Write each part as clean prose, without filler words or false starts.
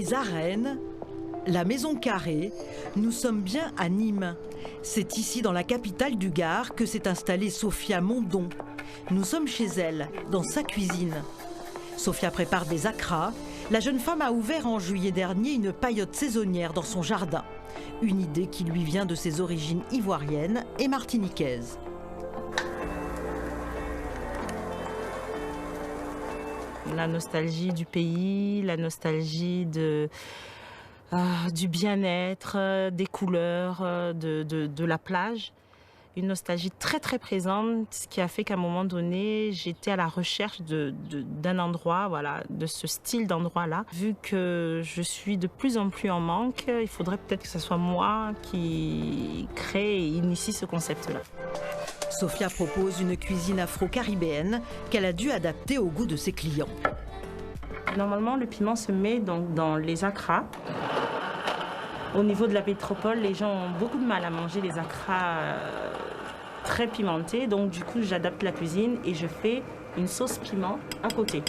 Les arènes, la maison carrée, nous sommes bien à Nîmes. C'est ici, dans la capitale du Gard, que s'est installée Sophia Mondon. Nous sommes chez elle, dans sa cuisine. Sophia prépare des acras. La jeune femme a ouvert en juillet dernier une paillote saisonnière dans son jardin. Une idée qui lui vient de ses origines ivoiriennes et martiniquaises. La nostalgie du pays, la nostalgie du bien-être, des couleurs, de la plage. Une nostalgie très très présente, ce qui a fait qu'à un moment donné, j'étais à la recherche d'un endroit, voilà, de ce style d'endroit-là. Vu que je suis de plus en plus en manque, il faudrait peut-être que ce soit moi qui crée et initie ce concept-là. Sophia propose une cuisine afro-caribéenne qu'elle a dû adapter au goût de ses clients. Normalement, le piment se met donc dans les acras. Au niveau de la métropole, les gens ont beaucoup de mal à manger les acras très pimentés. Donc du coup, j'adapte la cuisine et je fais une sauce piment à côté.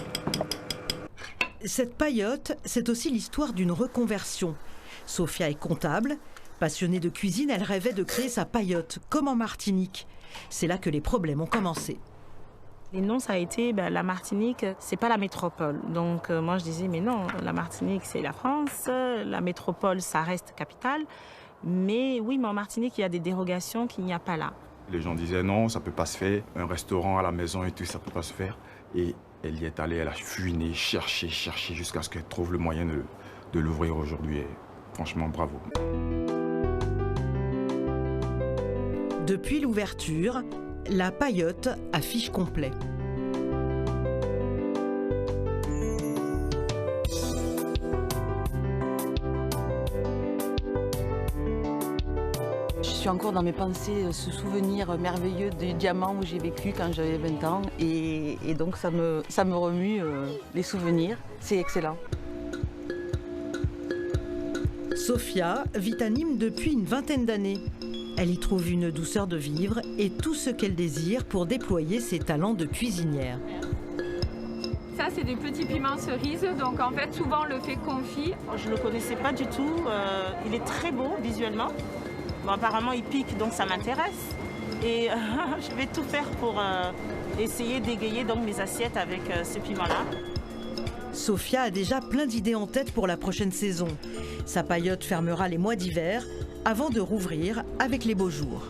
Cette paillote, c'est aussi l'histoire d'une reconversion. Sophia est comptable. Passionnée de cuisine, elle rêvait de créer sa paillote, comme en Martinique. C'est là que les problèmes ont commencé. Et non, ça a été, la Martinique, c'est pas la métropole. Donc moi je disais, mais non, la Martinique c'est la France, la métropole ça reste capitale. Mais oui, mais en Martinique il y a des dérogations qu'il n'y a pas là. Les gens disaient non, ça peut pas se faire, un restaurant à la maison et tout, ça peut pas se faire. Et elle y est allée, elle a fouiné, cherché jusqu'à ce qu'elle trouve le moyen de l'ouvrir aujourd'hui. Et franchement, bravo. Depuis l'ouverture, la paillote affiche complet. Je suis encore dans mes pensées ce souvenir merveilleux du diamant où j'ai vécu quand j'avais 20 ans. Et donc ça me remue les souvenirs. C'est excellent. Sophia vit à Nîmes depuis une vingtaine d'années. Elle y trouve une douceur de vivre et tout ce qu'elle désire pour déployer ses talents de cuisinière. Ça, c'est des petits piments cerises, donc en fait, souvent on le fait confit. Je ne le connaissais pas du tout. Il est très beau visuellement. Bon, apparemment, il pique, donc ça m'intéresse. Et je vais tout faire pour essayer d'égayer donc mes assiettes avec ce piment-là. Sophia a déjà plein d'idées en tête pour la prochaine saison. Sa paillote fermera les mois d'hiver avant de rouvrir avec les beaux jours.